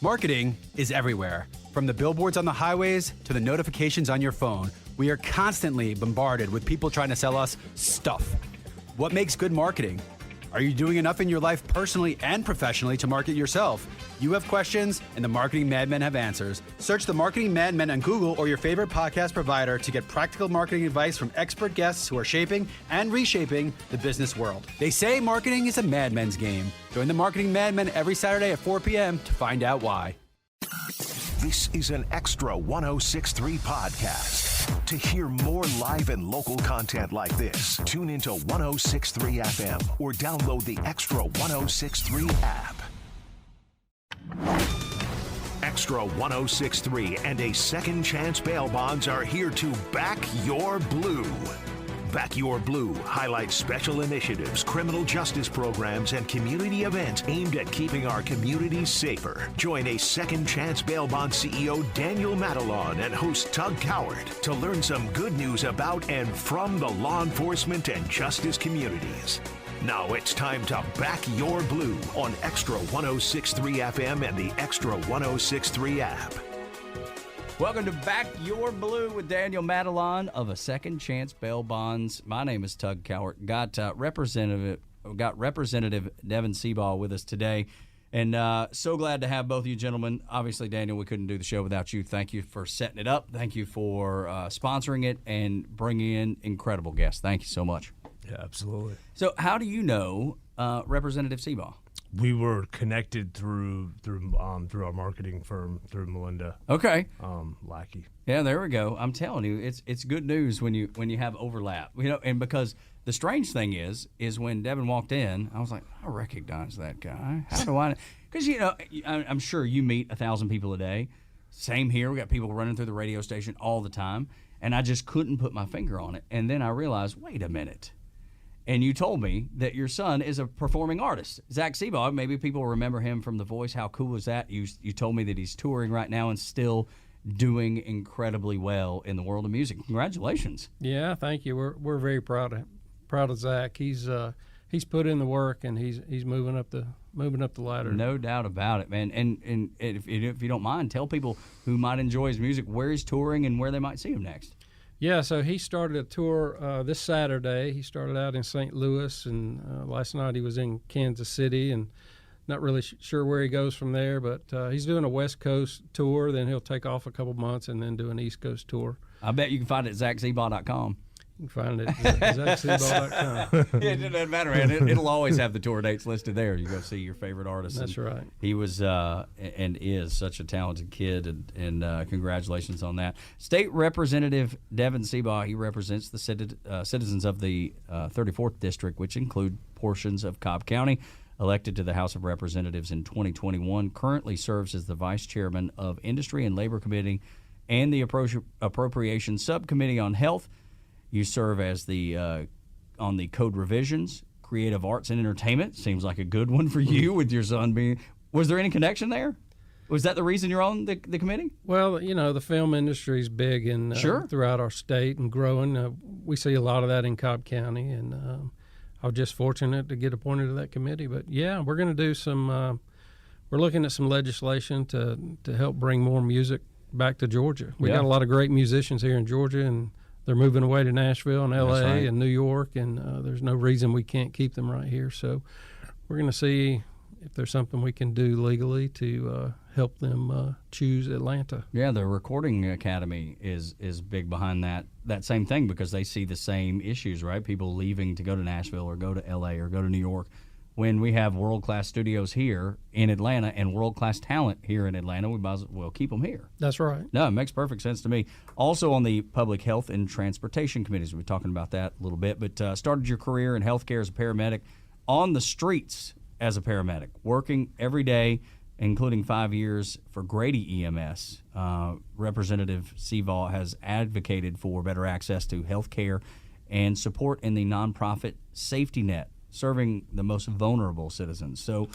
Marketing is everywhere. From the billboards on the highways to the notifications on your phone, we are constantly bombarded with people trying to sell us stuff. What makes good marketing? Are you doing enough in your life personally and professionally to market yourself? You have questions, and the Marketing Madmen have answers. Search the Marketing Madmen on Google or your favorite podcast provider to get practical marketing advice from expert guests who are shaping and reshaping the business world. They say marketing is a madman's game. Join the Marketing Madmen every Saturday at 4 p.m. to find out why. This is an Extra 106.3 podcast. To hear more live and local content like this, tune into 106.3 FM or download the Extra 106.3 app. Extra 106.3 and a Second Chance Bail Bonds are here to back your blue. Back Your Blue highlights special initiatives, criminal justice programs, and community events aimed at keeping our communities safer. Join a Second Chance Bail Bond CEO Daniel Matalon and host Tug Coward to learn some good news about and from the law enforcement and justice communities. Now it's time to Back Your Blue on Extra 106.3 FM and the Extra 106.3 app. Welcome to Back Your Blue with Daniel Matalon of a Second Chance Bail Bonds. My name is Tug Cowart. Got Representative Devan Seabaugh with us today, and so glad to have both of you gentlemen. Obviously, Daniel, we couldn't do the show without you. Thank you for setting it up. Thank you for sponsoring it and bringing in incredible guests. Thank you so much. Yeah, absolutely. So, how do you know Representative Seabaugh? We were connected through our marketing firm, through Melinda. Okay. Lackey. Yeah, there we go. I'm telling you, it's good news when you have overlap. You know, and because the strange thing is when Devan walked in, I was like, I recognize that guy. How do I? Because I'm sure you meet 1,000 people a day. Same here. We got people running through the radio station all the time, and I just couldn't put my finger on it. And then I realized, wait a minute. And you told me that your son is a performing artist, Zach Seabaugh. Maybe people remember him from The Voice. How cool is that? You told me that he's touring right now and still doing incredibly well in the world of music. Congratulations! Yeah, thank you. We're very proud of Zach. He's put in the work and he's moving up the ladder. No doubt about it, man. And if you don't mind, tell people who might enjoy his music where he's touring and where they might see him next. Yeah, so he started a tour this Saturday. He started out in St. Louis, and last night he was in Kansas City, and not really sure where he goes from there, but he's doing a West Coast tour. Then he'll take off a couple months and then do an East Coast tour. I bet you can find it at ZachSeabaugh.com. You can find it at ZachSeabaugh.com. It doesn't matter, man. It'll always have the tour dates listed there. You go see your favorite artist. That's right. He was and is such a talented kid, and congratulations on that. State Representative Devan Seabaugh, he represents the citizens of the 34th District, which include portions of Cobb County. Elected to the House of Representatives in 2021, currently serves as the Vice Chairman of Industry and Labor Committee and the Appropriations Subcommittee on Health. You serve as on the Code Revisions, Creative Arts and Entertainment. Seems like a good one for you with your son being. Was there any connection there? Was that the reason you're on the committee? Well, the film industry is big and sure. Throughout our state and growing. We see a lot of that in Cobb County, and I was just fortunate to get appointed to that committee. But yeah, we're going to do some. We're looking at some legislation to help bring more music back to Georgia. We got a lot of great musicians here in Georgia, and they're moving away to Nashville and L.A. right. and New York, and there's no reason we can't keep them right here. So we're going to see if there's something we can do legally to help them choose Atlanta. Yeah, the Recording Academy is big behind that same thing because they see the same issues, right? People leaving to go to Nashville or go to L.A. or go to New York. When we have world-class studios here in Atlanta and world-class talent here in Atlanta, we might as well keep them here. That's right. No, it makes perfect sense to me. Also on the Public Health and Transportation Committees, we're talking about that a little bit, but started your career in healthcare as a paramedic, on the streets as a paramedic, working every day, including 5 years for Grady EMS. Representative Seabaugh has advocated for better access to health care and support in the nonprofit safety net, serving the most vulnerable citizens. So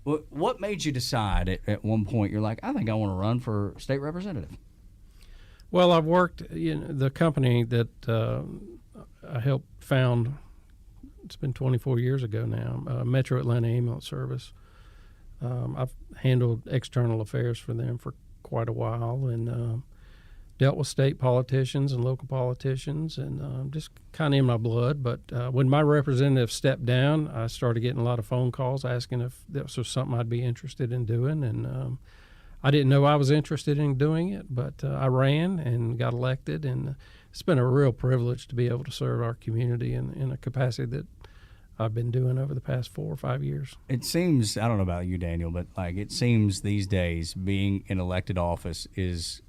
what made you decide at one point, you're like, I think I want to run for state representative? Well, I've worked the company that I helped found, it's been 24 years ago now, Metro Atlanta Ambulance Service. I've handled external affairs for them for quite a while, and dealt with state politicians and local politicians, and just kind of in my blood. But when my representative stepped down, I started getting a lot of phone calls asking if this was something I'd be interested in doing, and I didn't know I was interested in doing it, but I ran and got elected, and it's been a real privilege to be able to serve our community in a capacity that I've been doing over the past 4 or 5 years. It seems, I don't know about you, Daniel, but like it seems these days being in elected office is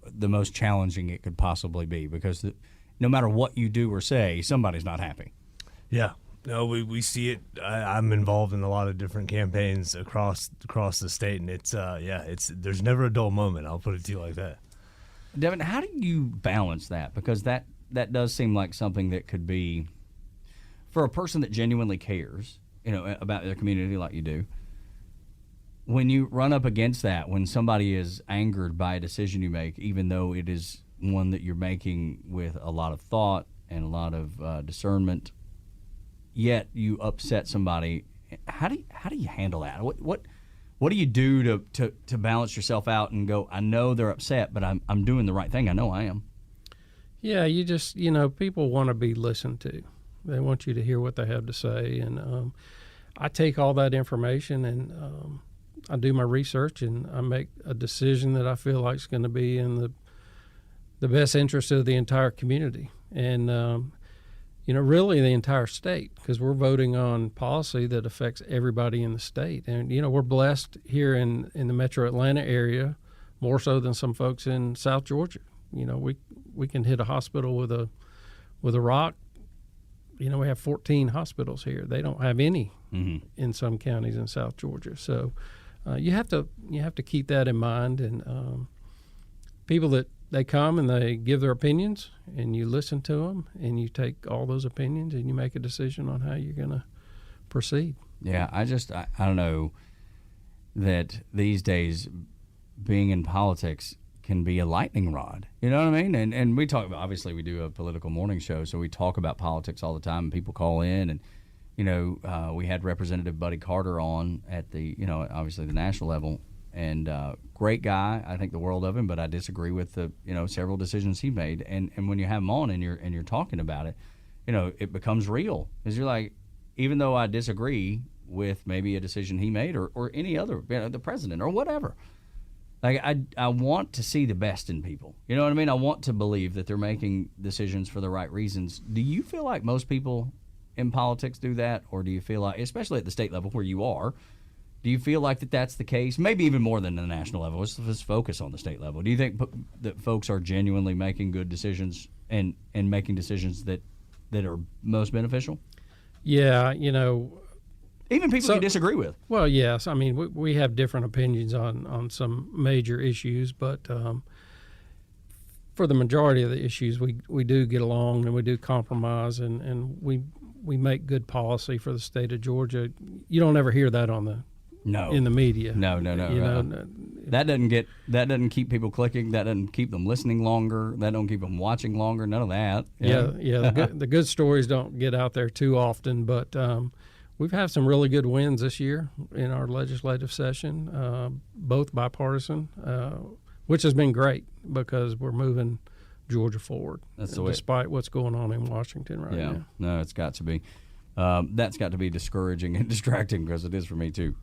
the most challenging it could possibly be, because no matter what you do or say, somebody's not happy. Yeah. No, we see it. I'm involved in a lot of different campaigns across the state, and it's there's never a dull moment. I'll put it to you like that. Devan, how do you balance that? Because that does seem like something that could be, for a person that genuinely cares, about their community like you do, when you run up against that, when somebody is angered by a decision you make, even though it is one that you're making with a lot of thought and a lot of discernment, yet you upset somebody, how do you handle that? What do you do to balance yourself out and go, I know they're upset, but I'm doing the right thing. I know I am. Yeah, you just, people want to be listened to. They want you to hear what they have to say. And I take all that information and I do my research and I make a decision that I feel like is going to be in the best interest of the entire community. And, really the entire state, because we're voting on policy that affects everybody in the state. And, we're blessed here in the metro Atlanta area more so than some folks in South Georgia. We can hit a hospital with a rock. We have 14 hospitals here. They don't have any in some counties in South Georgia. So you have to keep that in mind. And people that they come and they give their opinions, and you listen to them, and you take all those opinions and you make a decision on how you're going to proceed. Yeah, I don't know that these days being in politics can be a lightning rod. You know what I mean? And we talk about, obviously we do a political morning show, so we talk about politics all the time, and people call in, and we had Representative Buddy Carter on at the obviously the national level, and great guy. I think the world of him, but I disagree with the several decisions he made. And when you have him on and you're talking about it, it becomes real, because you're like, even though I disagree with maybe a decision he made or any other, the president or whatever, like I want to see the best in people. You know what I mean? I want to believe that they're making decisions for the right reasons. Do you feel like most people in politics do that, or do you feel like, especially at the state level where you are, do you feel like that's the case? Maybe even more than the national level. Let's focus on the state level. Do you think that folks are genuinely making good decisions and making decisions that are most beneficial? Yeah, even people you disagree with. Well, yes. I mean, we have different opinions on some major issues, but for the majority of the issues, we do get along and we do compromise, and we make good policy for the state of Georgia. You don't ever hear that in the media. No. That doesn't keep people clicking. That doesn't keep them listening longer. That don't keep them watching longer. None of that. Yeah. The good stories don't get out there too often, but we've had some really good wins this year in our legislative session, both bipartisan, which has been great because we're moving Georgia forward. Despite what's going on in Washington right now. No, it's got to be. That's got to be discouraging and distracting, because it is for me too,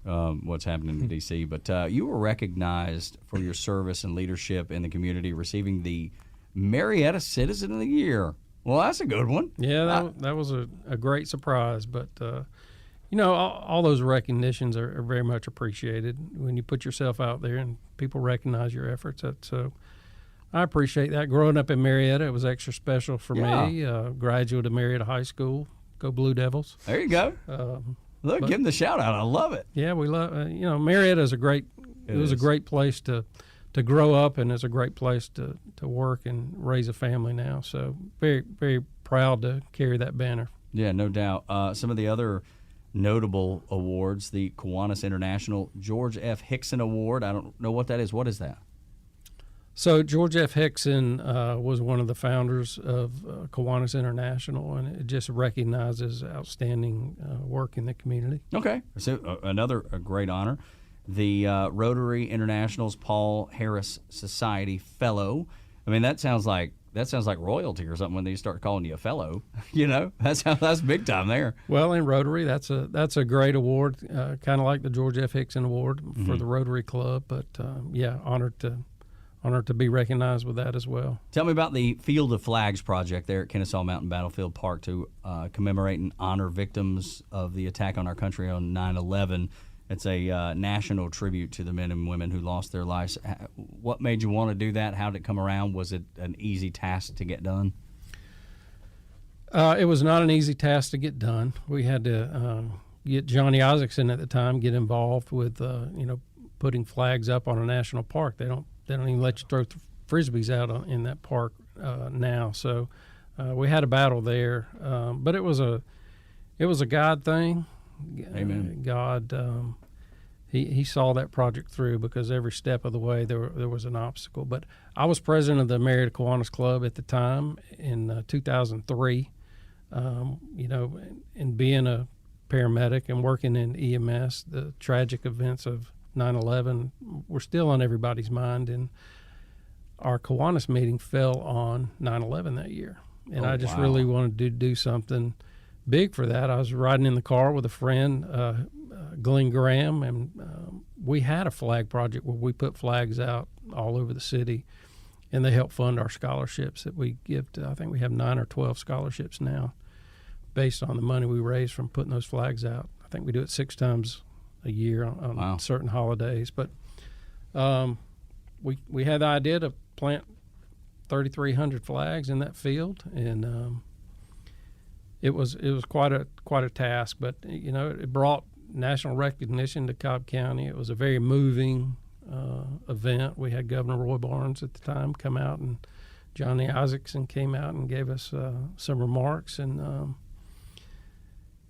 what's happening in D.C. But you were recognized for your service and leadership in the community, receiving the Marietta Citizen of the Year. Well, that's a good one. Yeah, that was a great surprise. But, all those recognitions are very much appreciated when you put yourself out there and people recognize your efforts. So I appreciate that. Growing up in Marietta, it was extra special for me. Graduate of Marietta High School. Go Blue Devils. There you go. Look, give them the shout out. I love it. Yeah, we love. Marietta is a great place to grow up, and it's a great place to work and raise a family now. So very, very proud to carry that banner. Yeah, no doubt. Some of the other notable awards: the Kiwanis International George F. Hickson Award. I don't know what that is. What is that? So George F. Hickson was one of the founders of Kiwanis International, and it just recognizes outstanding work in the community. Okay, so another great honor. The Rotary International's Paul Harris Society Fellow. I mean, that sounds like royalty or something when they start calling you a fellow. That's big time there. Well, in Rotary, that's a great award, kind of like the George F. Hickson Award for the Rotary Club. But honored to be recognized with that as well. Tell me about the Field of Flags project there at Kennesaw Mountain Battlefield Park to commemorate and honor victims of the attack on our country on 9/11. It's a national tribute to the men and women who lost their lives. What made you want to do that? How did it come around? Was it an easy task to get done? It was not an easy task to get done. We had to get Johnny Isaacson at the time get involved with putting flags up on a national park. They don't even let you throw frisbees out in that park now. So we had a battle there, but it was a God thing. Amen. God, he saw that project through because every step of the way there was an obstacle. But I was president of the Marietta Kiwanis Club at the time in 2003. And being a paramedic and working in EMS, the tragic events of 9/11 were still on everybody's mind. And our Kiwanis meeting fell on 9/11 that year. And I just really wanted to do something big for that. I was riding in the car with a friend, Glenn Graham, and we had a flag project where we put flags out all over the city, and they help fund our scholarships that we give to, I think we have 9 or 12 scholarships now based on the money we raise from putting those flags out. I think we do it 6 times a year on certain holidays. But we had the idea to plant 3,300 flags in that field, and it was quite a task, but it brought national recognition to Cobb County. It was a very moving event. We had Governor Roy Barnes at the time come out, and Johnny Isaacson came out and gave us some remarks, and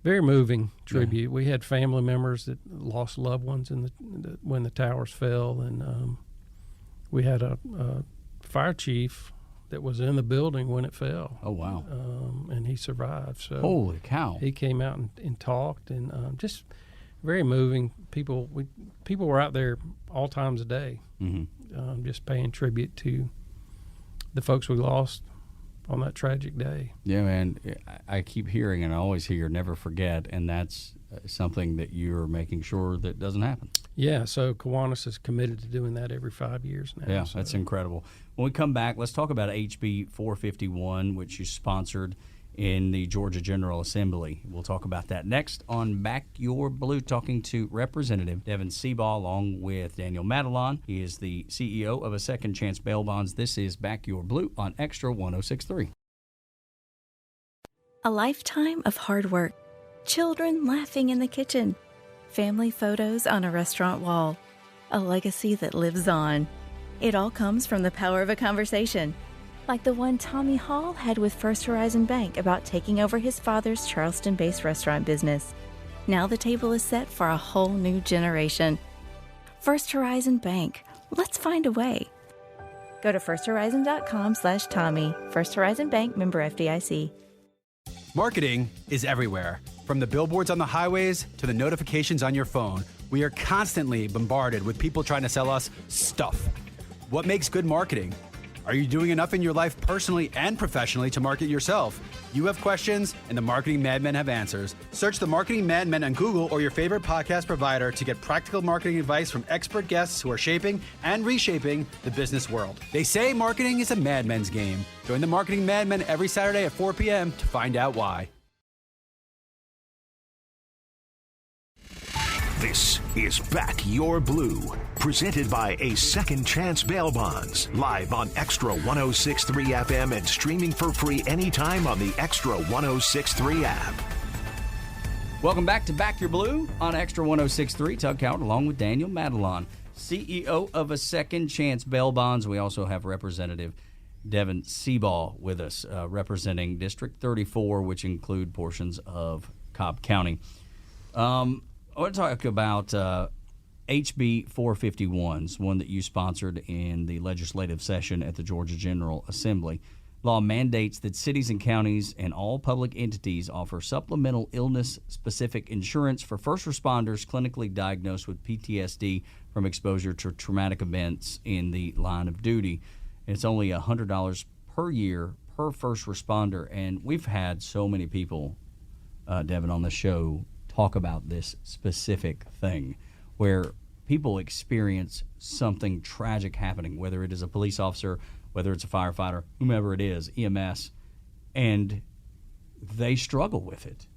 very moving tribute. Yeah. We had family members that lost loved ones when the towers fell, and we had a fire chief that was in the building when it fell. Oh, wow. And he survived. So holy cow. He came out and talked, and just very moving. People were out there all times of day, just paying tribute to the folks we lost on that tragic day. Yeah, man. I keep hearing, and I always hear, never forget, and that's something that you're making sure that doesn't happen. Yeah, so Kiwanis is committed to doing that every 5 years now. Yeah, so that's incredible. When we come back, let's talk about HB 451, which you sponsored in the Georgia General Assembly. We'll talk about that next on Back Your Blue, talking to Representative Devan Seabaugh along with Daniel Madelon. He is the CEO of A Second Chance Bail Bonds. This is Back Your Blue on Extra 106.3. A lifetime of hard work, children laughing in the kitchen, family photos on a restaurant wall, a legacy that lives on. It all comes from the power of a conversation, like the one Tommy Hall had with First Horizon Bank about taking over his father's Charleston-based restaurant business. Now the table is set for a whole new generation. First Horizon Bank. Let's find a way. Go to firsthorizon.com/Tommy. First Horizon Bank, member FDIC. Marketing is everywhere. From the billboards on the highways to the notifications on your phone, we are constantly bombarded with people trying to sell us stuff. What makes good marketing? Are you doing enough in your life personally and professionally to market yourself? You have questions, and the Marketing Madmen have answers. Search the Marketing Madmen on Google or your favorite podcast provider to get practical marketing advice from expert guests who are shaping and reshaping the business world. They say marketing is a madmen's game. Join the Marketing Madmen every Saturday at 4 p.m. to find out why. This is Back Your Blue, presented by A Second Chance Bail Bonds, live on Extra 106.3 FM and streaming for free anytime on the Extra 106.3 app. Welcome back to Back Your Blue on Extra 106.3. Tug Coward along with Daniel Madelon, CEO of A Second Chance Bail Bonds. We also have Representative Devan Seabaugh with us, representing District 34, which include portions of Cobb County. I want to talk about HB 451s, one that you sponsored in the legislative session at the Georgia General Assembly. Law mandates that cities and counties and all public entities offer supplemental illness-specific insurance for first responders clinically diagnosed with PTSD from exposure to traumatic events in the line of duty. It's only $100 per year per first responder, and we've had so many people, Devan, on the show talk about this specific thing where people experience something tragic happening, whether it is a police officer, whether it's a firefighter, whomever it is, EMS, and they struggle with it.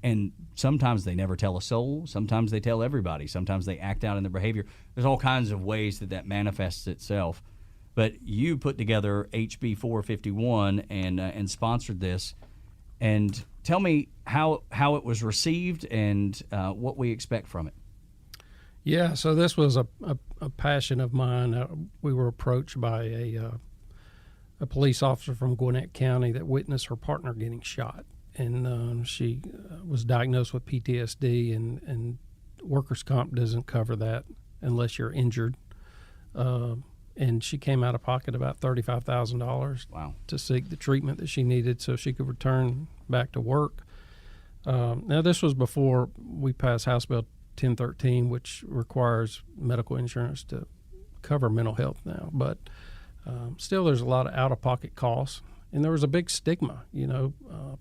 And sometimes they never tell a soul. Sometimes they tell everybody. Sometimes they act out in their behavior. There's all kinds of ways that manifests itself. But you put together HB 451 and sponsored this. And tell me how it was received and what we expect from it. Yeah, so this was a passion of mine. We were approached by a police officer from Gwinnett County that witnessed her partner getting shot. And she was diagnosed with PTSD, and workers' comp doesn't cover that unless you're injured. And she came out of pocket about $35,000 Wow. to seek the treatment that she needed so she could return back to work. Now, this was before we passed House Bill 1013, which requires medical insurance to cover mental health now. But still, there's a lot of out-of-pocket costs. And there was a big stigma.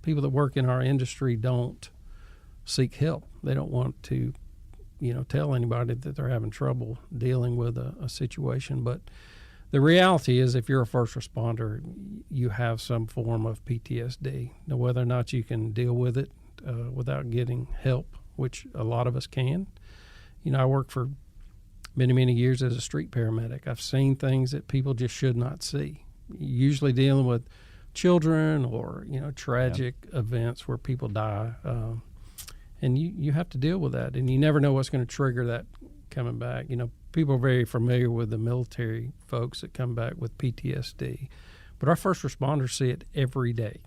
People that work in our industry don't seek help. They don't want to, tell anybody that they're having trouble dealing with a situation. But the reality is, if you're a first responder, you have some form of PTSD. Now, whether or not you can deal with it without getting help, which a lot of us can. I worked for many, many years as a street paramedic. I've seen things that people just should not see. Usually dealing with children or tragic events where people die, and you have to deal with that, and you never know what's going to trigger that coming back. People are very familiar with the military folks that come back with PTSD, but our first responders see it every day.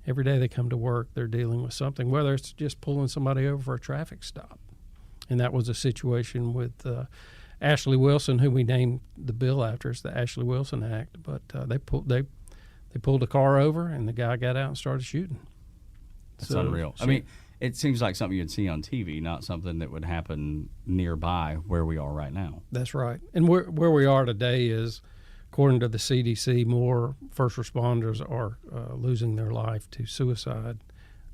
Every day they come to work, they're dealing with something, whether it's just pulling somebody over for a traffic stop. And that was a situation with Ashley Wilson, who we named the bill after. It's the Ashley Wilson Act. But they pulled a car over, and the guy got out and started shooting. That's unreal. I mean, it seems like something you'd see on TV, not something that would happen nearby where we are right now. That's right. And where we are today is, according to the CDC, more first responders are losing their life to suicide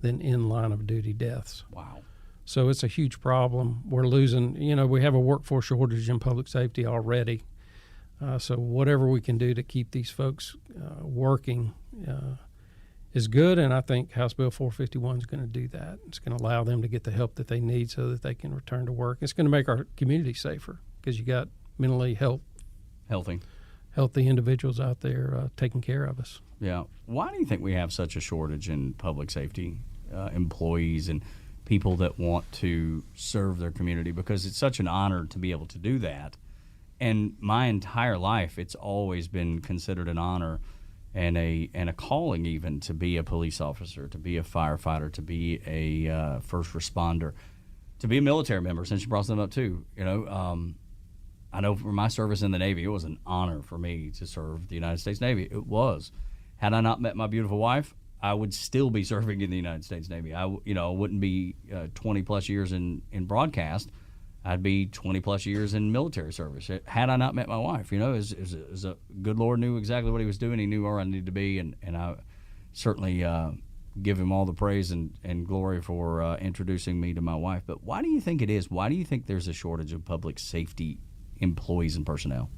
than in line of duty deaths. Wow. So it's a huge problem. We're losing, we have a workforce shortage in public safety already. So whatever we can do to keep these folks working is good, and I think House Bill 451 is going to do that. It's going to allow them to get the help that they need so that they can return to work. It's going to make our community safer because you got mentally healthy individuals out there taking care of us. Yeah. Why do you think we have such a shortage in public safety employees and people that want to serve their community? Because it's such an honor to be able to do that. And my entire life, it's always been considered an honor and a calling even to be a police officer, to be a firefighter, to be a first responder, to be a military member, since you brought them up too. I know for my service in the Navy, it was an honor for me to serve the United States Navy. It was. Had I not met my beautiful wife, I would still be serving in the United States Navy. I wouldn't be 20 plus years in broadcast. I'd be 20 plus years in military service. Had I not met my wife, is a good Lord knew exactly what he was doing. He knew where I needed to be, and I certainly give him all the praise and glory for introducing me to my wife. But why do you think it is? Why do you think there's a shortage of public safety employees and personnel?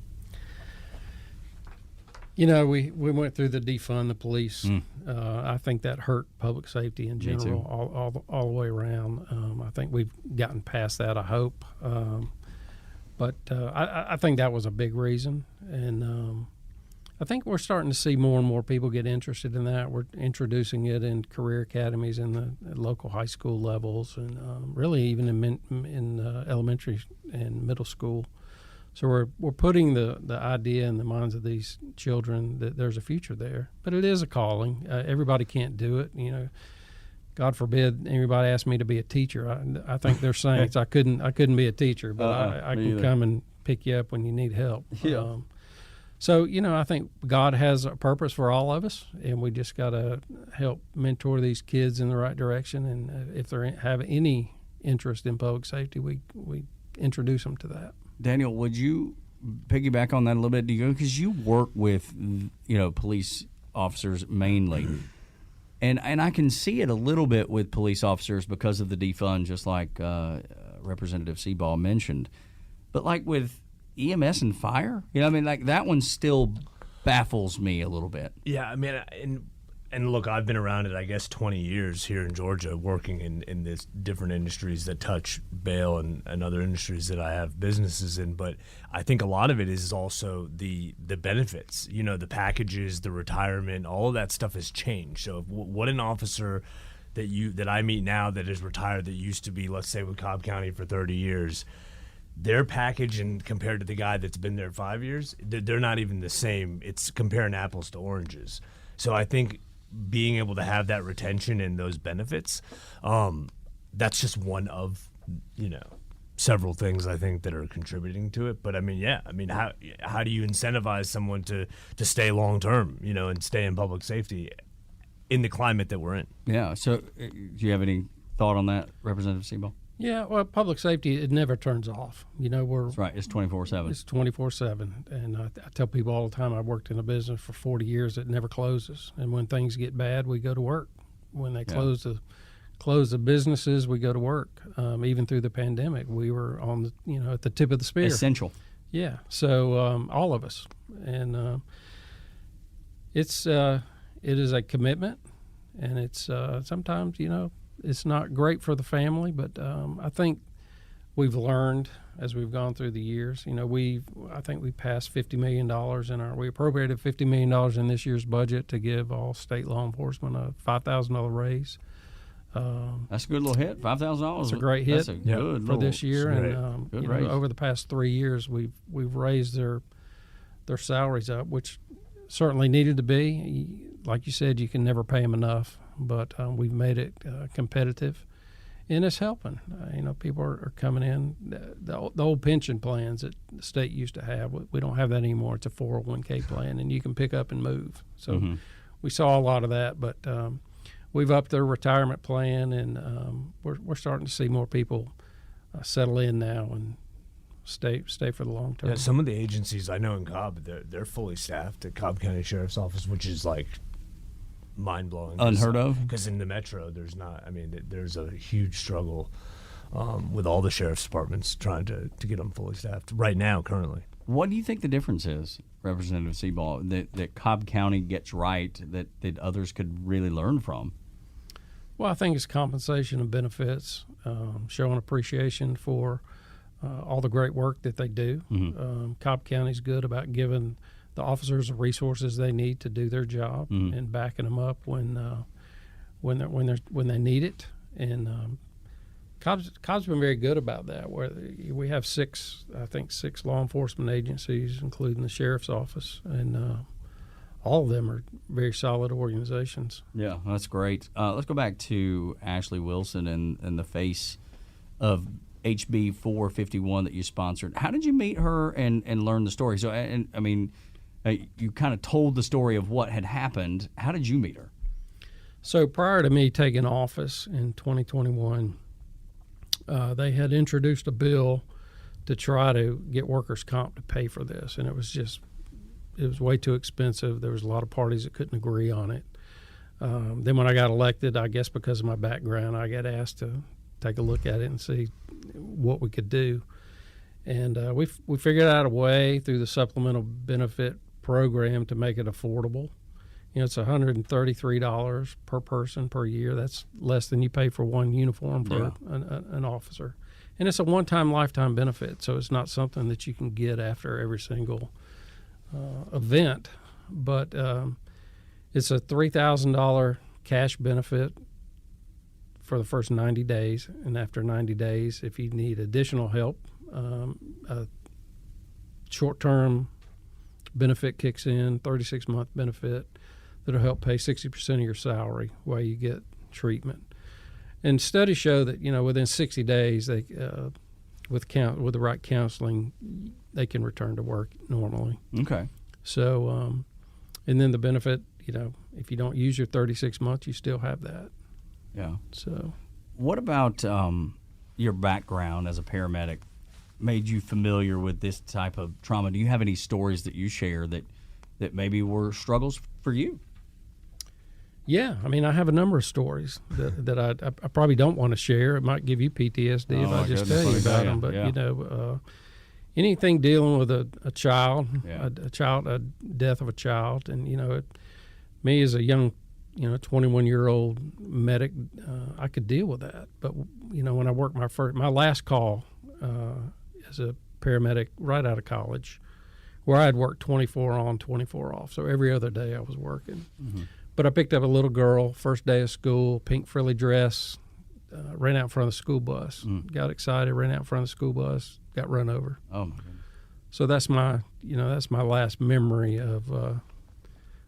We went through the defund the police. I think that hurt public safety in general, all the way around. I think we've gotten past that, I hope. But I think that was a big reason. And I think we're starting to see more and more people get interested in that. We're introducing it in career academies in the local high school levels and really even in elementary and middle school. So we're putting the idea in the minds of these children that there's a future there. But it is a calling. Everybody can't do it. God forbid anybody ask me to be a teacher. I think they're saints. I couldn't be a teacher, but I can come and pick you up when you need help. Yeah. So, I think God has a purpose for all of us, and we just got to help mentor these kids in the right direction. And if they have any interest in public safety, we introduce them to that. Daniel, would you piggyback on that a little bit? Because you work with, police officers mainly. And I can see it a little bit with police officers because of the defund, just like Representative Seabaugh mentioned. But like with EMS and fire, like that one still baffles me a little bit. Yeah, I mean, and look, I've been around it, I guess, 20 years here in Georgia, working in this different industries that touch bail and other industries that I have businesses in. But I think a lot of it is also the benefits, the packages, the retirement, all of that stuff has changed. So what an officer that I meet now that is retired, that used to be, let's say, with Cobb County for 30 years, their package, and compared to the guy that's been there 5 years, they're not even the same. It's comparing apples to oranges. So I think being able to have that retention and those benefits, that's just one of, several things I think that are contributing to it. But how do you incentivize someone to stay long term, and stay in public safety in the climate that we're in? Yeah. So do you have any thought on that, Representative Seabaugh? Yeah, well, public safety, it never turns off. That's right. It's 24/7. It's 24/7. And I tell people all the time, I've worked in a business for 40 years that never closes. And when things get bad, we go to work. When they close the businesses, we go to work. Even through the pandemic, we were on the at the tip of the spear. Essential. Yeah. So all of us, and it is a commitment, and it's sometimes it's not great for the family, but I think we've learned as we've gone through the years. I think we passed $50 million we appropriated $50 million in this year's budget to give all state law enforcement a $5,000 raise. That's a good little hit. $5,000. It's a great hit for this year, and good raise. Over the past 3 years, we've raised their salaries up, which certainly needed to be. Like you said, you can never pay them enough, but we've made it competitive, and it's helping. People are coming in. The old pension plans that the state used to have, we don't have that anymore. It's a 401k plan, and you can pick up and move. So we saw a lot of that, but we've upped their retirement plan, and we're starting to see more people settle in now and stay for the long term. Yeah, some of the agencies I know in Cobb, they're fully staffed at Cobb County Sheriff's Office, which is like mind-blowing. Unheard of? Because in the metro, there's a huge struggle with all the sheriff's departments trying to get them fully staffed right now, currently. What do you think the difference is, Representative Seabaugh, that Cobb County gets right that others could really learn from? Well, I think it's compensation and benefits, showing appreciation for all the great work that they do. Cobb County's good about giving the officers the resources they need to do their job and backing them up when they need it. And Cobb's been very good about that. Where we have six law enforcement agencies, including the sheriff's office, and all of them are very solid organizations. Yeah, that's great. Let's go back to Ashley Wilson and the face of HB 451 that you sponsored. How did you meet her and learn the story? So, you kind of told the story of what had happened. How did you meet her? So prior to me taking office in 2021, they had introduced a bill to try to get workers' comp to pay for this, and it was way too expensive. There was a lot of parties that couldn't agree on it. Then when I got elected, I guess because of my background, I got asked to take a look at it and see what we could do. And we figured out a way through the supplemental benefit program to make it affordable. It's $133 per person per year. That's less than you pay for one uniform for an officer. And it's a one-time lifetime benefit, so it's not something that you can get after every single event. But it's a $3,000 cash benefit for the first 90 days. And after 90 days, if you need additional help, a short-term benefit kicks in, 36-month benefit that'll help pay 60% of your salary while you get treatment. And studies show that, within 60 days, they with the right counseling, they can return to work normally. Okay. So, and then the benefit, if you don't use your 36 months, you still have that. Yeah. So, what about your background as a paramedic made you familiar with this type of trauma? Do you have any stories that you share that maybe were struggles for you? Yeah, I mean, I have a number of stories that I probably don't want to share. It might give you PTSD if I just tell you about them. But anything dealing with a child, a death of a child, and me as a young, 21-year-old medic, I could deal with that. But when I worked my last call as a paramedic right out of college, where I had worked 24 on, 24 off, so every other day I was working. Mm-hmm. But I picked up a little girl, first day of school, pink frilly dress, ran out in front of the school bus, got excited, ran out in front of the school bus, got run over. Oh my goodness! So that's my last memory of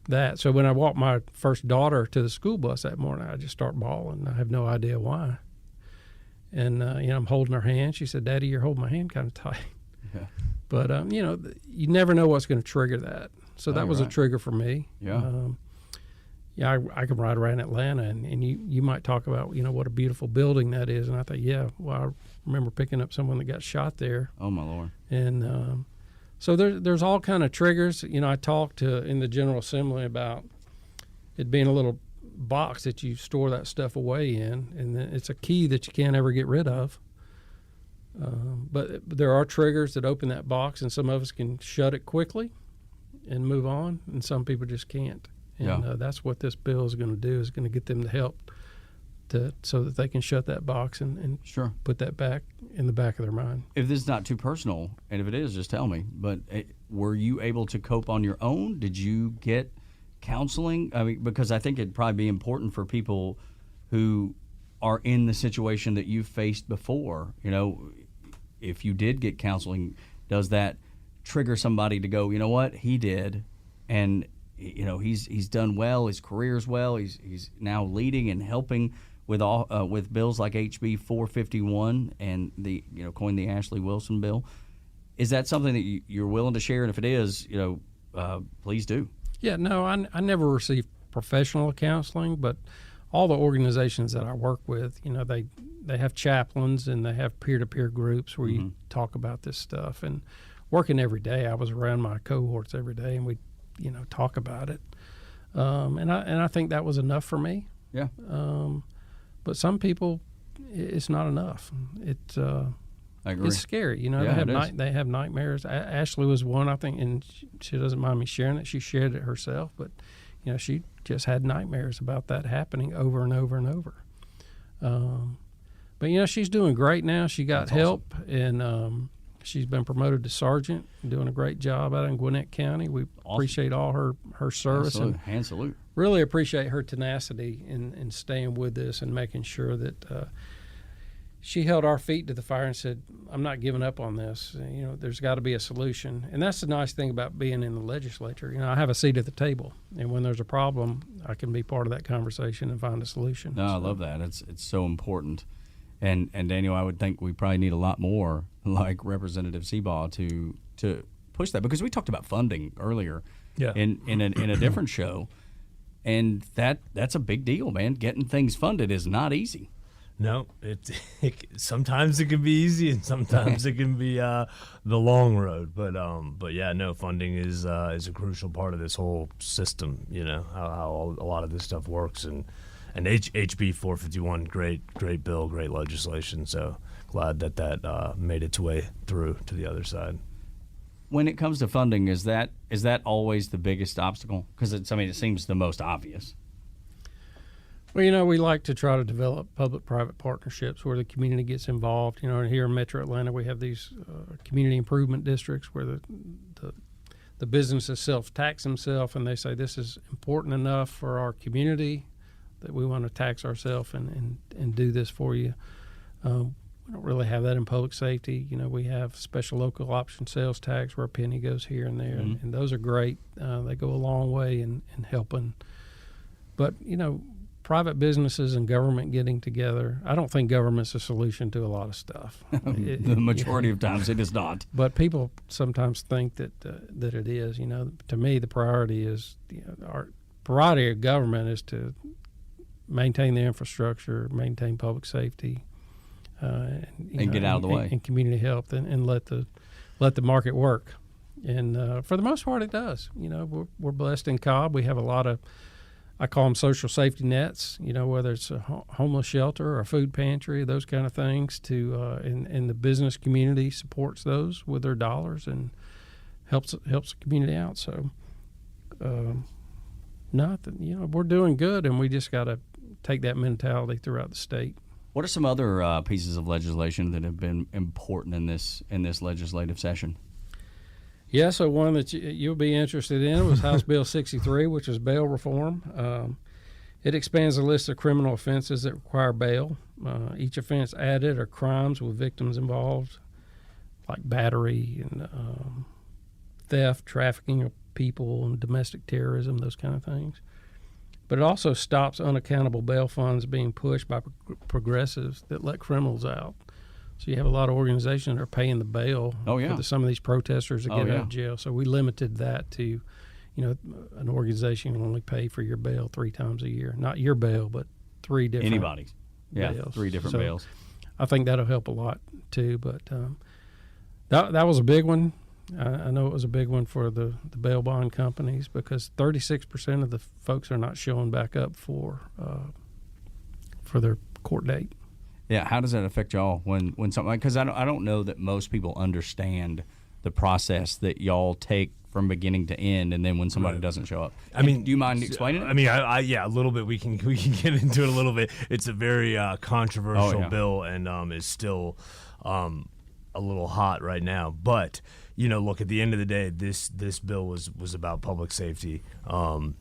that. So when I walked my first daughter to the school bus that morning, I just start bawling. I have no idea why. And I'm holding her hand. She said, "Daddy, you're holding my hand kind of tight." Yeah. But you never know what's going to trigger that. So that was a trigger for me. Yeah. I can ride around Atlanta, and you might talk about, what a beautiful building that is. And I thought, I remember picking up someone that got shot there. Oh, my Lord. And so there's all kind of triggers. I talked in the General Assembly about it being a little box that you store that stuff away in, and it's a key that you can't ever get rid of. But there are triggers that open that box, and some of us can shut it quickly and move on, and some people just can't. And that's what this bill is going to do, is going to get them the help so that they can shut that box and sure put that back in the back of their mind. If this is not too personal, and if it is, just tell me, but were you able to cope on your own? Did you get counseling? I mean, because I think it'd probably be important for people who are in the situation that you've faced before. If you did get counseling, does that trigger somebody to go, what, he did, and he's done well, his career's well, he's now leading and helping with bills like HB 451 and coined the Ashley Wilson bill. Is that something that you're willing to share? And if it is, please do. Yeah, no, I never received professional counseling, but all the organizations that I work with, they have chaplains and they have peer-to-peer groups where you talk about this stuff. And working every day, I was around my cohorts every day, and we talk about it. And I think that was enough for me. Yeah. But some people, it's not enough. I agree. It's scary. They have nightmares. Ashley was one, I think, and she doesn't mind me sharing it. She shared it herself, but she just had nightmares about that happening over and over and over. But she's doing great now. She got help, awesome. And she's been promoted to sergeant, doing a great job out in Gwinnett County. We appreciate all her service. Absolutely. Hand salute. Really appreciate her tenacity in staying with this and making sure that she held our feet to the fire and said, "I'm not giving up on this. There's got to be a solution." And that's the nice thing about being in the legislature. I have a seat at the table, and when there's a problem, I can be part of that conversation and find a solution. No, I love that. It's so important. And Daniel, I would think we probably need a lot more like Representative Seabaugh to push that, because we talked about funding earlier in a different show, and that's a big deal, man. Getting things funded is not easy. No, sometimes it can be easy, and sometimes it can be the long road. But yeah, no, funding is a crucial part of this whole system. How a lot of this stuff works, and HB 451, great bill, great legislation. So glad that made its way through to the other side. When it comes to funding, is that always the biggest obstacle? Because it seems the most obvious. Well, we like to try to develop public-private partnerships where the community gets involved. Here in Metro Atlanta, we have these community improvement districts where the businesses self-tax themselves, and they say this is important enough for our community that we want to tax ourselves and do this for you. We don't really have that in public safety. We have special local option sales tax where a penny goes here and there, and those are great. They go a long way in helping. But, private businesses and government getting together. I don't think government's a solution to a lot of stuff. The majority of times it is not. But people sometimes think that it is. To me, the priority is our priority of government is to maintain the infrastructure, maintain public safety, and get out of the way, and community health, and let the market work. And for the most part, it does. We're blessed in Cobb. We have a lot of, I call them social safety nets. Whether it's a homeless shelter or a food pantry, those kind of things. And the business community supports those with their dollars and helps the community out. So, we're doing good, and we just got to take that mentality throughout the state. What are some other pieces of legislation that have been important in this legislative session? Yeah, so one that you'll be interested in was House Bill 63, which is bail reform. It expands the list of criminal offenses that require bail. Each offense added are crimes with victims involved, like battery and theft, trafficking of people, and domestic terrorism, those kind of things. But it also stops unaccountable bail funds being pushed by progressives that let criminals out. So you have a lot of organizations that are paying the bail for some of these protesters to get out of jail. So we limited that to, an organization can only pay for your bail 3 times a year. Not your bail, but 3 different anybody's. Yeah, bails. 3 different bails. I think that'll help a lot too. But that was a big one. I know it was a big one for the bail bond companies because 36% of the folks are not showing back up for their court date. Yeah, how does that affect y'all when something like, because I don't know that most people understand the process that y'all take from beginning to end, and then when somebody doesn't show up. Do you mind explaining it? I mean, yeah, a little bit. We can get into it a little bit. It's a very controversial bill, and is still a little hot right now. But look, at the end of the day, this bill was about public safety, and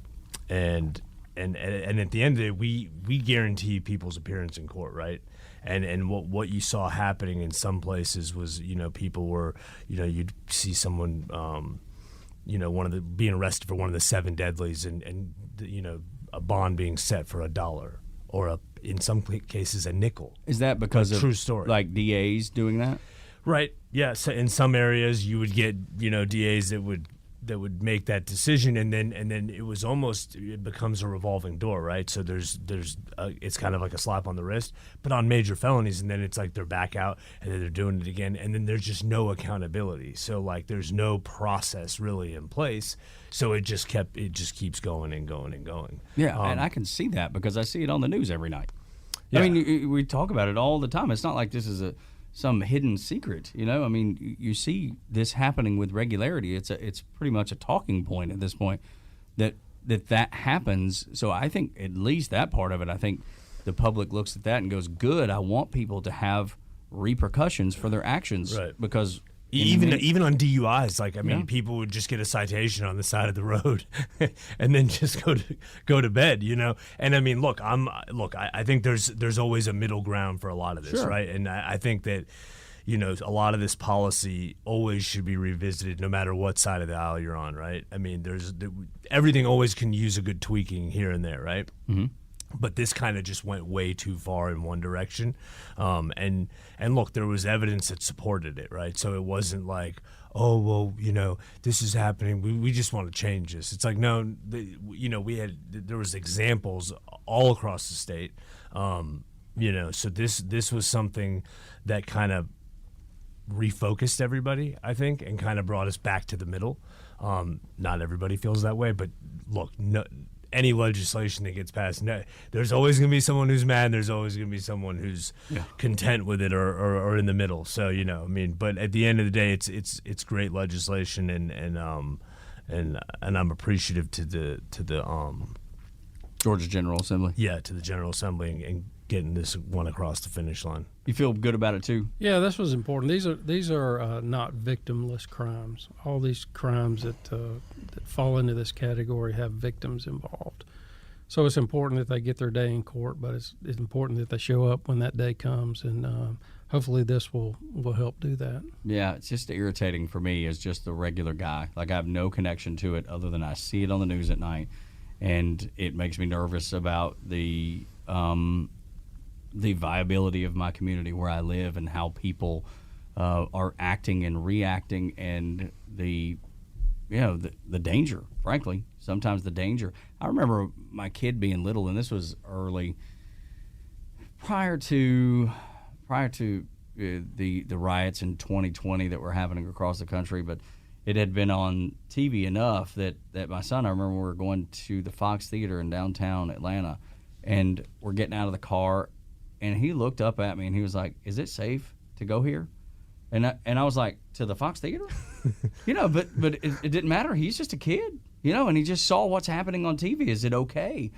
at the end of the day, we guarantee people's appearance in court, right? And what you saw happening in some places was, people were, you'd see someone, being arrested for one of the 7 deadlies, and a bond being set for $1 or in some cases a nickel. Is that because of true story, like DAs doing that? Right. Yeah. So in some areas you would get DAs that would make that decision, and then it becomes a revolving door, right? So there's it's kind of like a slap on the wrist, but on major felonies, and then it's like they're back out and then they're doing it again, and then there's just no accountability. So like there's no process really in place. So it just keeps going and going and going. Yeah, and I can see that because I see it on the news every night. Yeah. I mean, we talk about it all the time. It's not like this is some hidden secret, I mean, you see this happening with regularity. It's pretty much a talking point at this point that happens. So I think at least that part of it, I think the public looks at that and goes, good, I want people to have repercussions for their actions. Right. Because even on DUIs, like, I mean, people would just get a citation on the side of the road and then just go to bed, And I mean, I think there's always a middle ground for a lot of this, sure. right? And I think that, a lot of this policy always should be revisited no matter what side of the aisle you're on, right? I mean, everything always can use a good tweaking here and there, right? Mm-hmm. But this kind of just went way too far in one direction, and look, there was evidence that supported it, right? So it wasn't like, oh well, this is happening. We just want to change this. It's like no, there was examples all across the state, So this was something that kind of refocused everybody, I think, and kind of brought us back to the middle. Not everybody feels that way, but look, any legislation that gets passed, there's always going to be someone who's mad. There's always going to be someone who's content with it or in the middle. So but at the end of the day, it's great legislation, and I'm appreciative to the Georgia General Assembly. Yeah, to the General Assembly and getting this one across the finish line. You feel good about it too? Yeah, this was important. These are not victimless crimes. All these crimes that fall into this category have victims involved. So it's important that they get their day in court, but it's important that they show up when that day comes, and hopefully this will help do that. Yeah, it's just irritating for me as just the regular guy. Like I have no connection to it other than I see it on the news at night. and it makes me nervous about the viability of my community where I live and how people are acting and reacting, and the danger, frankly, sometimes the danger. I remember my kid being little, and this was early, prior to the riots in 2020 that were happening across the country, but it had been on TV enough that my son, I remember we were going to the Fox Theater in downtown Atlanta, and we're getting out of the car, and he looked up at me and he was like, "Is it safe to go here?" And I was like, "To the Fox Theater?" But it didn't matter. He's just a kid, and he just saw what's happening on TV. Is it okay?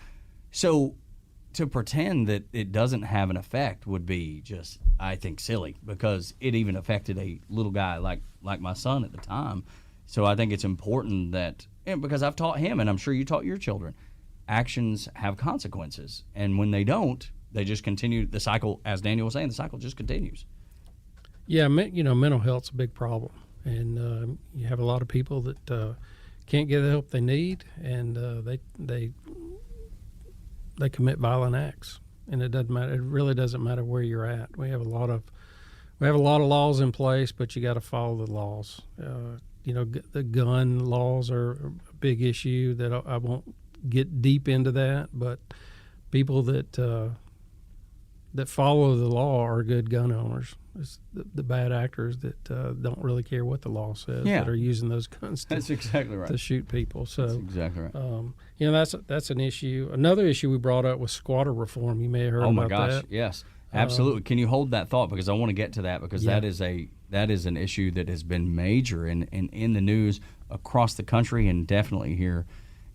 So to pretend that it doesn't have an effect would be just, I think, silly, because it even affected a little guy like my son at the time. So I think it's important that, because I've taught him, and I'm sure you taught your children, actions have consequences. And when they don't, they just continue the cycle. As Daniel was saying, the cycle just continues. Yeah, mental health's a big problem, and you have a lot of people that can't get the help they need, and they commit violent acts, and it doesn't matter. It really doesn't matter where you're at. We have a lot of laws in place, but you got to follow the laws. The gun laws are a big issue that I won't get deep into that, but people that follow the law are good gun owners. It's the bad actors that don't really care what the law says, that are using those guns That's exactly right. to shoot people. So That's exactly right. That's an issue. Another issue we brought up was squatter reform. You may have heard Oh about my gosh, that. yes, absolutely. Can you hold that thought, because I want to get to that, because Yeah. that is an issue that has been major and in the news across the country, and definitely here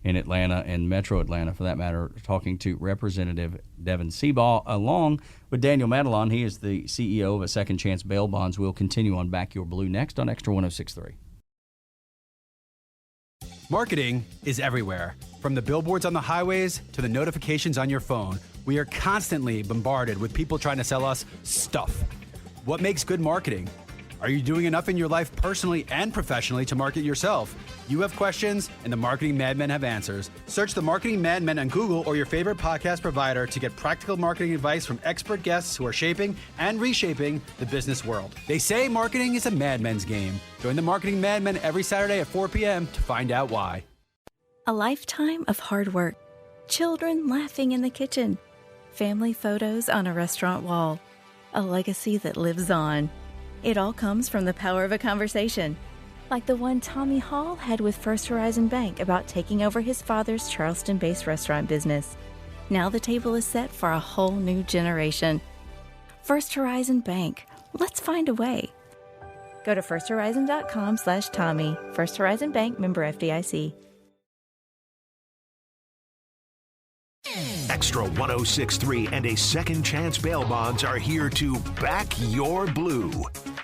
in Atlanta and Metro Atlanta, for that matter. Talking to Representative Devan Seabaugh along with Daniel Madelon. He is the CEO of a Second Chance Bail Bonds. We'll continue on Back Your Blue next on Extra 106.3. Marketing is everywhere. From the billboards on the highways to the notifications on your phone, we are constantly bombarded with people trying to sell us stuff. What makes good marketing? Are you doing enough in your life personally and professionally to market yourself? You have questions, and the Marketing Madmen have answers. Search the Marketing Madmen on Google or your favorite podcast provider to get practical marketing advice from expert guests who are shaping and reshaping the business world. They say marketing is a madmen's game. Join the Marketing Madmen every Saturday at 4 p.m. to find out why. A lifetime of hard work, children laughing in the kitchen, family photos on a restaurant wall, a legacy that lives on. It all comes from the power of a conversation, like the one Tommy Hall had with First Horizon Bank about taking over his father's Charleston-based restaurant business. Now the table is set for a whole new generation. First Horizon Bank. Let's find a way. Go to firsthorizon.com/Tommy. First Horizon Bank, member FDIC. Extra 106.3 and a Second Chance Bail Bonds are here to back your blue.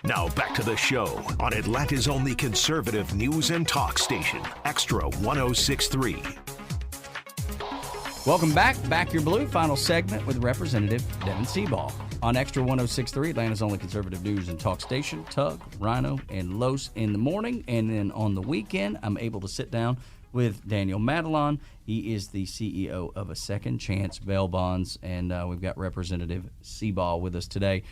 Now back to the show on Atlanta's only conservative news and talk station, Extra 106.3. Welcome back. Back Your Blue, final segment with Representative Devan Seabaugh on Extra 106.3, Atlanta's only conservative news and talk station. Tug, Rhino, and Los in the morning. And then on the weekend, I'm able to sit down with Daniel Madelon. He is the CEO of a Second Chance Bail Bonds, and we've got Representative Seabaugh with us today.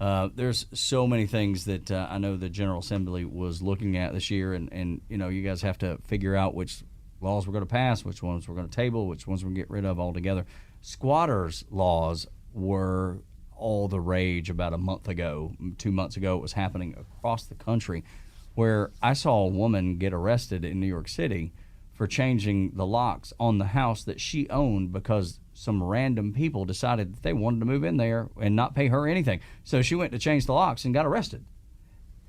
There's so many things that I know the General Assembly was looking at this year, and you guys have to figure out which laws we're going to pass, which ones we're going to table, which ones we're going to get rid of altogether. Squatters' laws were all the rage about a month ago, 2 months ago. It was happening across the country, where I saw a woman get arrested in New York City for changing the locks on the house that she owned because some random people decided that they wanted to move in there and not pay her anything. So she went to change the locks and got arrested.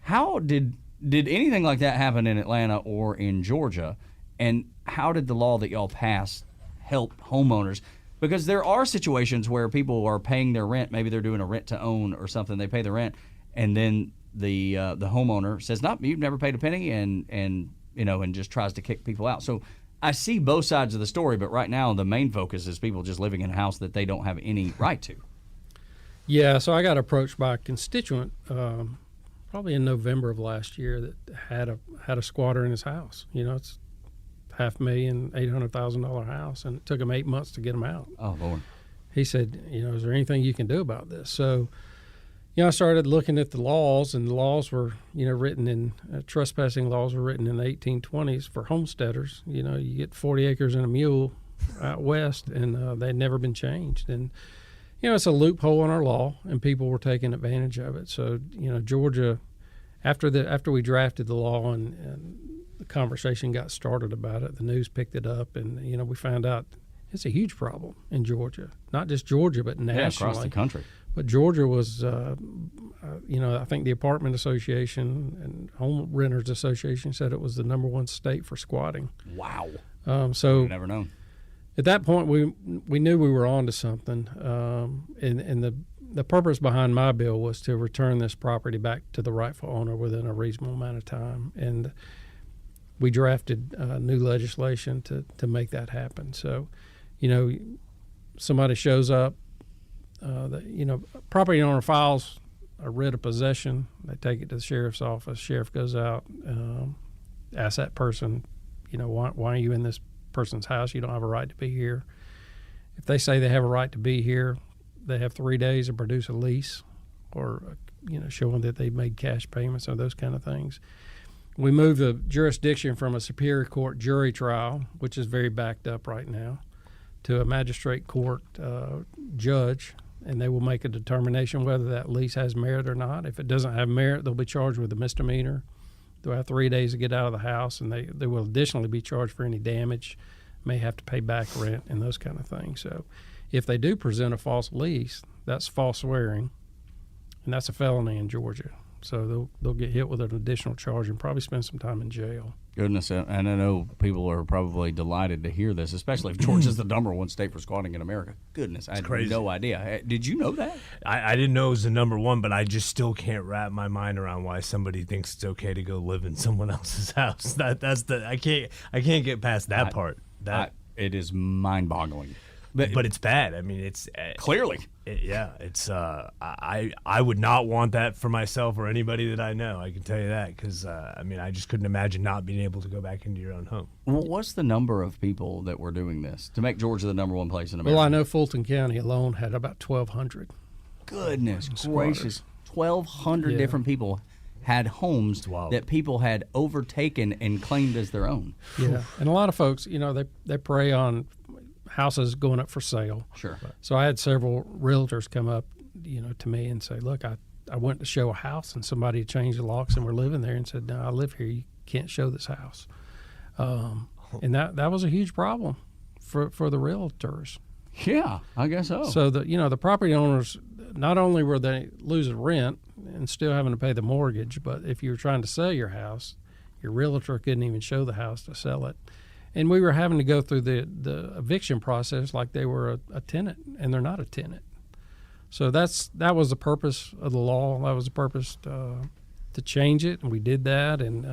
How did anything like that happen in Atlanta or in Georgia? And how did the law that y'all passed help homeowners? Because there are situations where people are paying their rent. Maybe they're doing a rent to own or something. They pay the rent, and then the homeowner says, "Nope, you've never paid a penny," and just tries to kick people out. So I see both sides of the story, but right now the main focus is people just living in a house that they don't have any right to. Yeah, so I got approached by a constituent probably in November of last year that had a squatter in his house. It's $500,000, $800,000 house, and it took him 8 months to get him out. Oh, Lord. He said, is there anything you can do about this? So, I started looking at the laws, and the laws were, written in trespassing laws were written in the 1820s for homesteaders. You get 40 acres and a mule out west, and they'd never been changed. And it's a loophole in our law, and people were taking advantage of it. So, Georgia, after we drafted the law and the conversation got started about it, the news picked it up, and we found out it's a huge problem in Georgia. Not just Georgia, but nationally, across the country. But Georgia was, I think the Apartment Association and Home Renters Association said it was the number one state for squatting. Wow. So never known. At that point, we knew we were on to something, and the purpose behind my bill was to return this property back to the rightful owner within a reasonable amount of time, and we drafted new legislation to make that happen. So, somebody shows up, property owner files a writ of possession. They take it to the sheriff's office. Sheriff goes out, asks that person, why are you in this person's house? You don't have a right to be here. If they say they have a right to be here, they have 3 days to produce a lease or, showing that they've made cash payments or those kind of things. We moved the jurisdiction from a Superior Court jury trial, which is very backed up right now, to a magistrate court judge, and they will make a determination whether that lease has merit or not. If it doesn't have merit, they'll be charged with a misdemeanor. They'll have 3 days to get out of the house, and they will additionally be charged for any damage, may have to pay back rent and those kind of things. So if they do present a false lease, that's false swearing, and that's a felony in Georgia. So they'll get hit with an additional charge and probably spend some time in jail. Goodness, and I know people are probably delighted to hear this, especially if Georgia's the number one state for squatting in America. Goodness, I had no idea. Did you know that? I didn't know it was the number one, but I just still can't wrap my mind around why somebody thinks it's okay to go live in someone else's house. I can't get past that part. It is mind-boggling. But it's bad. I mean, it's clearly. It's I would not want that for myself or anybody that I know. I can tell you that because I just couldn't imagine not being able to go back into your own home. Well, what's the number of people that were doing this to make Georgia the number one place in America? Well, I know Fulton County alone had about 1,200. Goodness gracious, 1,200 different people had homes that people had overtaken and claimed as their own. Yeah, and a lot of folks, they prey on houses going up for sale. Sure. So I had several realtors come up, to me and say, look, I went to show a house and somebody changed the locks and we're living there and said, no, I live here. You can't show this house. And that was a huge problem for the realtors. Yeah, I guess so. So the property owners, not only were they losing rent and still having to pay the mortgage, but if you were trying to sell your house, your realtor couldn't even show the house to sell it. And we were having to go through the eviction process like they were a tenant, and they're not a tenant. So that was the purpose of the law. That was the purpose to change it, and we did that. And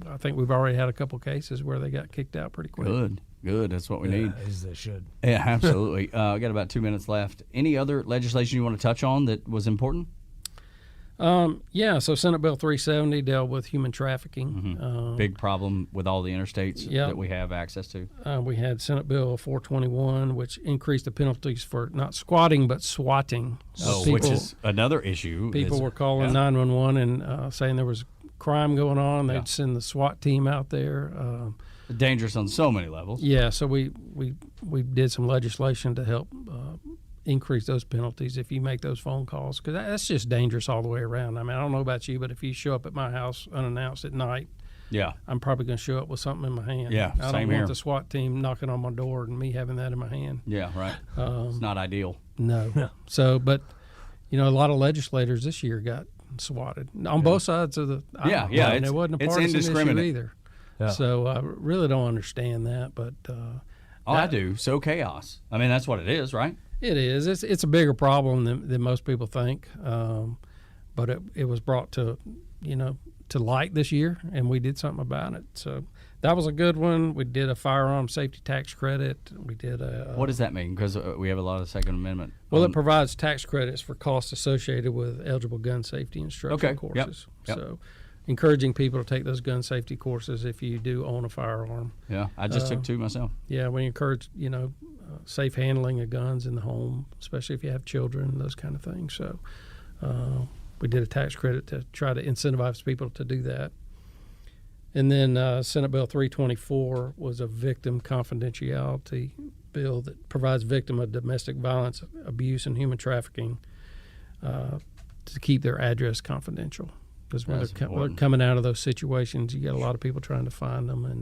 I think we've already had a couple cases where they got kicked out pretty quick. Good. That's what we need. As they should. Yeah, absolutely. We got about 2 minutes left. Any other legislation you want to touch on that was important? So Senate Bill 370 dealt with human trafficking. Mm-hmm. Big problem with all the interstates that we have access to. We had Senate Bill 421, which increased the penalties for not squatting but swatting. Which is another issue. People were calling 911 and saying there was crime going on. They'd send the SWAT team out there. Dangerous on so many levels. Yeah, so we did some legislation to help increase those penalties if you make those phone calls, because that's just dangerous all the way around. I mean, I don't know about you, but if you show up at my house unannounced at night, I'm probably going to show up with something in my hand. Yeah, I don't want the SWAT team knocking on my door and me having that in my hand. Yeah, right. It's not ideal. No. So, but a lot of legislators this year got swatted on both sides of the aisle. And it wasn't a partisan issue either. Yeah. So I really don't understand that, but I do. So chaos. I mean, that's what it is, right? It is. It's a bigger problem than most people think, but it was brought to light this year, and we did something about it. So that was a good one. We did a firearm safety tax credit. We did a. What does that mean? Because we have a lot of Second Amendment. Well, it provides tax credits for costs associated with eligible gun safety instruction courses. Yep. So encouraging people to take those gun safety courses if you do own a firearm. Yeah, I just took 2 myself. Yeah, we encourage, safe handling of guns in the home, especially if you have children, those kind of things. So we did a tax credit to try to incentivize people to do that. And then Senate Bill 324 was a victim confidentiality bill that provides victim of domestic violence, abuse, and human trafficking to keep their address confidential. Because when they're coming out of those situations, you get a lot of people trying to find them, and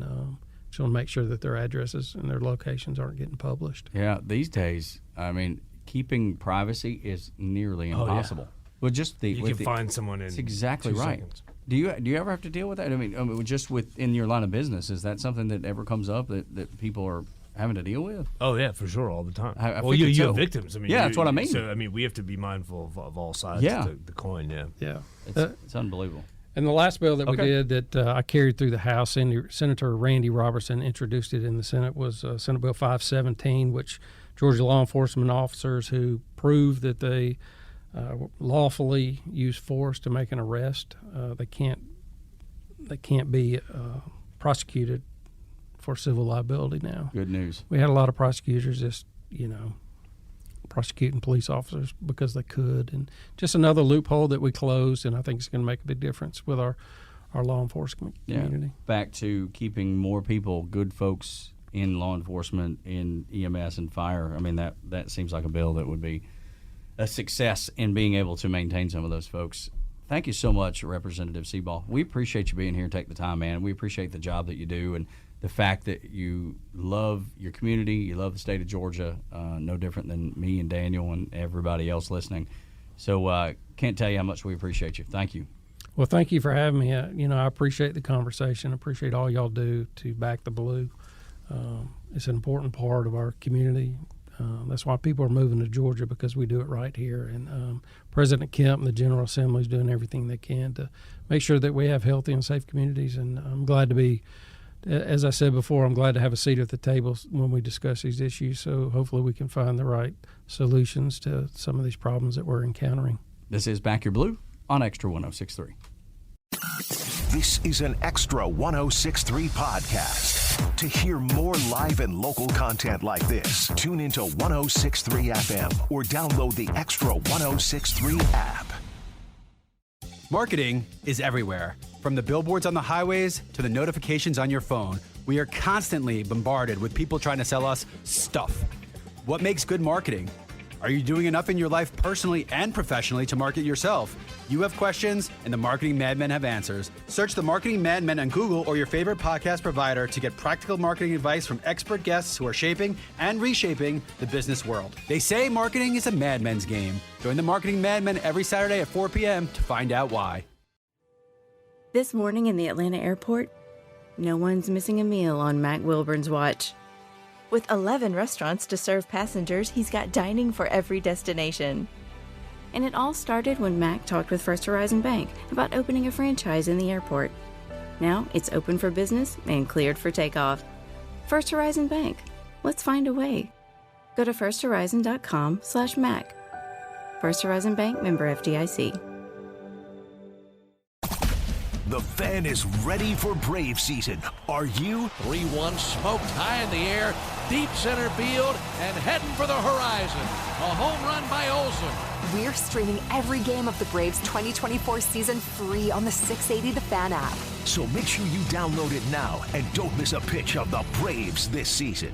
just want to make sure that their addresses and their locations aren't getting published. Yeah, these days, I mean, keeping privacy is nearly impossible. Well, just you can find someone in. That's exactly 2 right. seconds. Do you ever have to deal with that? I mean, just within your line of business, is that something that ever comes up that people are having to deal with? Oh yeah, for sure, all the time. I well, you figured so. have victims. I mean, Yeah, that's what I mean. So I mean, we have to be mindful of all sides Yeah. of the coin. Yeah. Yeah. It's unbelievable. And the last bill that we Okay. did that I carried through the House, Senator Randy Robertson introduced it in the Senate, was Senate Bill 517, which Georgia law enforcement officers who prove that they lawfully use force to make an arrest, they can't be prosecuted for civil liability now. Good news. We had a lot of prosecutors just, prosecuting police officers because they could, and just another loophole that we closed, and I think it's going to make a big difference with our law enforcement community. Back to keeping more people, good folks in law enforcement, in EMS and fire. I mean, that seems like a bill that would be a success in being able to maintain some of those folks. Thank you so much, Representative Seabaugh. We appreciate you being here and take the time, man. We appreciate the job that you do and the fact that you love your community, you love the state of Georgia, no different than me and Daniel and everybody else listening. So can't tell you how much we appreciate you. Thank you. Well, thank you for having me. I appreciate the conversation. I appreciate all y'all do to back the blue. It's an important part of our community. That's why people are moving to Georgia, because we do it right here. And President Kemp and the General Assembly is doing everything they can to make sure that we have healthy and safe communities. And I'm glad to be, as I said before, I'm glad to have a seat at the table when we discuss these issues. So hopefully we can find the right solutions to some of these problems that we're encountering. This is Back Your Blue on Extra 106.3. This is an Extra 106.3 podcast. To hear more live and local content like this, tune into 106.3 FM or download the Extra 106.3 app. Marketing is everywhere. From the billboards on the highways to the notifications on your phone, we are constantly bombarded with people trying to sell us stuff. What makes good marketing? Are you doing enough in your life personally and professionally to market yourself? You have questions, and the Marketing Madmen have answers. Search the Marketing Madmen on Google or your favorite podcast provider to get practical marketing advice from expert guests who are shaping and reshaping the business world. They say marketing is a madman's game. Join the Marketing Madmen every Saturday at 4 p.m. to find out why. This morning in the Atlanta airport, no one's missing a meal on Mac Wilburn's watch. With 11 restaurants to serve passengers, he's got dining for every destination. And it all started when Mac talked with First Horizon Bank about opening a franchise in the airport. Now it's open for business and cleared for takeoff. First Horizon Bank. Let's find a way. Go to firsthorizon.com/Mac. First Horizon Bank, member FDIC. The Fan is ready for Brave season. Are you? 3-1 smoked high in the air, deep center field, and heading for the horizon. A home run by Olsen. We're streaming every game of the Braves 2024 season free on the 680 The Fan app. So make sure you download it now and don't miss a pitch of the Braves this season.